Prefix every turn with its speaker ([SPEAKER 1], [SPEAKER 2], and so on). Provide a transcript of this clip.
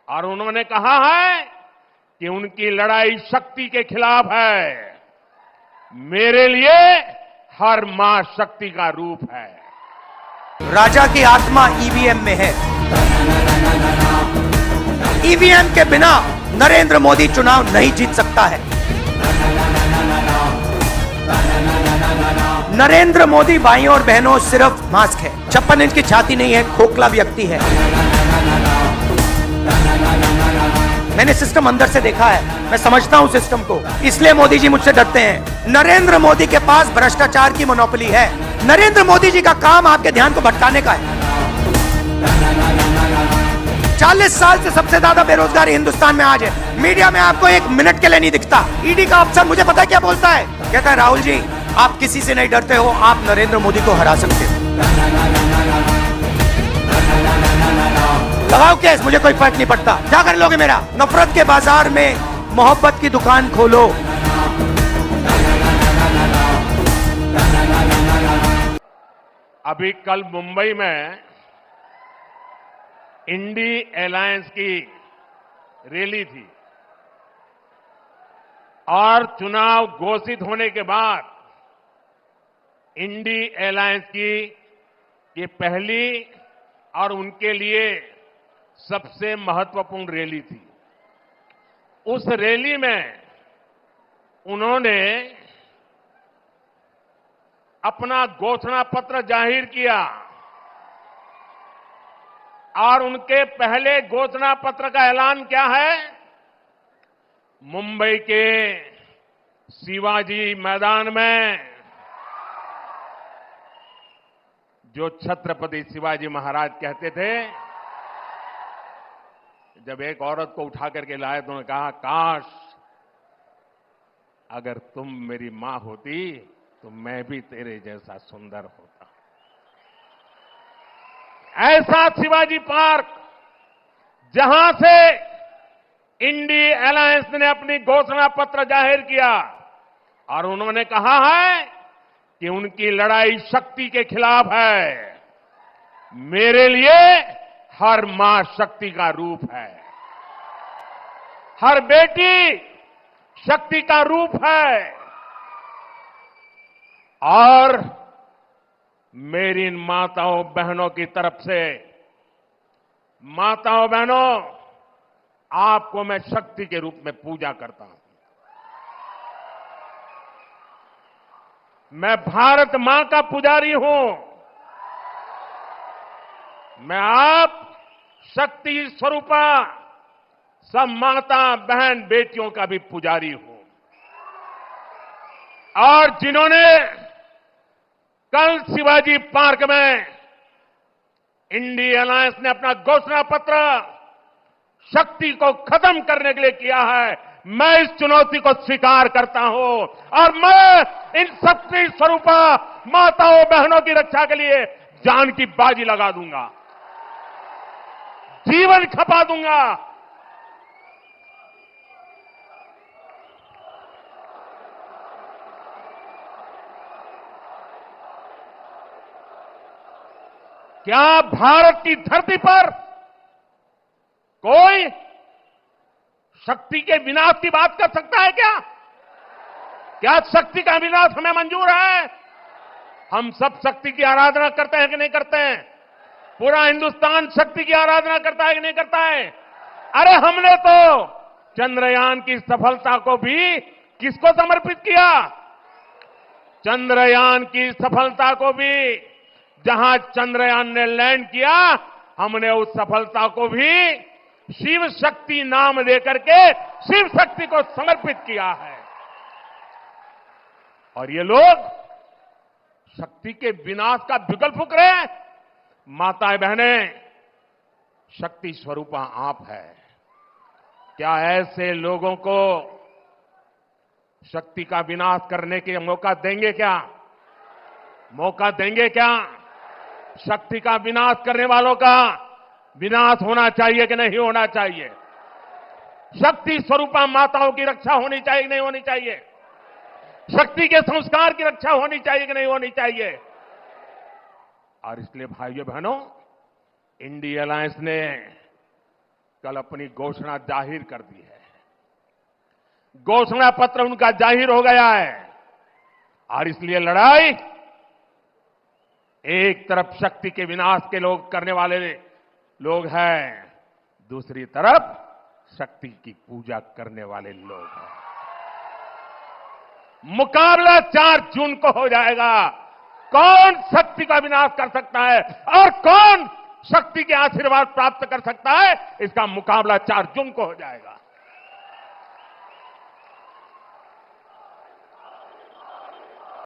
[SPEAKER 1] और उन्होंने कहा है कि उनकी लड़ाई शक्ति के खिलाफ है। मेरे लिए हर मां शक्ति का रूप है।
[SPEAKER 2] राजा की आत्मा ईवीएम में है। ईवीएम के बिना नरेंद्र मोदी चुनाव नहीं जीत सकता है। नरेंद्र मोदी भाइयों और बहनों सिर्फ मास्क है, 56 इंच की छाती नहीं है, खोखला व्यक्ति है। मैंने सिस्टम अंदर से देखा है, मैं समझता हूं सिस्टम को, इसलिए मोदी जी मुझसे डरते हैं। नरेंद्र मोदी के पास भ्रष्टाचार की मोनोपोली है। नरेंद्र मोदी जी का काम आपके ध्यान को भटकाने का है। 40 साल से सबसे ज्यादा बेरोजगारी हिंदुस्तान में आज है। मीडिया में आपको 1 मिनट के लिए नहीं दिखता। ईडी का अफसर मुझे पता है क्या बोलता है, कहता है राहुल जी आप किसी से नहीं डरते हो, आप नरेंद्र मोदी को हरा सकते हो। लगाओ केस, मुझे कोई फर्क नहीं पड़ता। क्या कर लोगे मेरा? नफरत के बाजार में मोहब्बत की दुकान खोलो।
[SPEAKER 1] अभी कल मुंबई में इंडी अलायंस की रैली थी और चुनाव घोषित होने के बाद इंडी अलायंस की ये पहली और उनके लिए सबसे महत्वपूर्ण रैली थी। उस रैली में उन्होंने अपना घोषणा पत्र जाहिर किया और उनके पहले घोषणा पत्र का ऐलान क्या है? मुंबई के शिवाजी मैदान में जो छत्रपति शिवाजी महाराज कहते थे, जब एक औरत को उठा करके लाए तो उन्होंने कहा काश अगर तुम मेरी मां होती तो मैं भी तेरे जैसा सुंदर होता। ऐसा शिवाजी पार्क जहां से इंडी अलायंस ने अपनी घोषणा पत्र जाहिर किया और उन्होंने कहा है कि उनकी लड़ाई शक्ति के खिलाफ है। मेरे लिए हर मां शक्ति का रूप है, हर बेटी शक्ति का रूप है। और मेरी इन माताओं बहनों की तरफ से, माताओं बहनों, आपको मैं शक्ति के रूप में पूजा करता हूं। मैं भारत मां का पुजारी हूं। मैं आप शक्ति स्वरूपा सब माता बहन बेटियों का भी पुजारी हूं। और जिन्होंने कल शिवाजी पार्क में इंडी अलायंस ने अपना घोषणा पत्र शक्ति को खत्म करने के लिए किया है, मैं इस चुनौती को स्वीकार करता हूं और मैं इन शक्ति स्वरूपा माताओं बहनों की रक्षा के लिए जान की बाजी लगा दूंगा, जीवन खपा दूंगा। क्या भारत की धरती पर कोई शक्ति के विनाश की बात कर सकता है क्या? क्या शक्ति का विनाश हमें मंजूर है? हम सब शक्ति की आराधना करते हैं कि नहीं करते हैं? पूरा हिंदुस्तान शक्ति की आराधना करता है कि नहीं करता है? अरे हमने तो चंद्रयान की सफलता को भी किसको समर्पित किया? चंद्रयान की सफलता को भी, जहां चंद्रयान ने लैंड किया, हमने उस सफलता को भी शिव शक्ति नाम देकर के शिव शक्ति को समर्पित किया है। और ये लोग शक्ति के विनाश का बिगुल फूंक रहे हैं। माताएं बहनें, शक्ति स्वरूपा आप है। क्या ऐसे लोगों को शक्ति का विनाश करने के मौका देंगे क्या? मौका देंगे क्या? शक्ति का विनाश करने वालों का विनाश होना चाहिए कि नहीं होना चाहिए? शक्ति स्वरूपा माताओं की रक्षा होनी चाहिए कि नहीं होनी चाहिए? शक्ति के संस्कार की रक्षा होनी चाहिए कि नहीं होनी चाहिए? और इसलिए भाइयों बहनों, इंडी अलायंस ने कल अपनी घोषणा जाहिर कर दी है। घोषणा पत्र उनका जाहिर हो गया है और इसलिए लड़ाई एक तरफ शक्ति के विनाश के लोग करने वाले लोग हैं, दूसरी तरफ शक्ति की पूजा करने वाले लोग हैं। मुकाबला 4 जून को हो जाएगा। कौन शक्ति का विनाश कर सकता है और कौन शक्ति के आशीर्वाद प्राप्त कर सकता है, इसका मुकाबला 4 जून को हो जाएगा।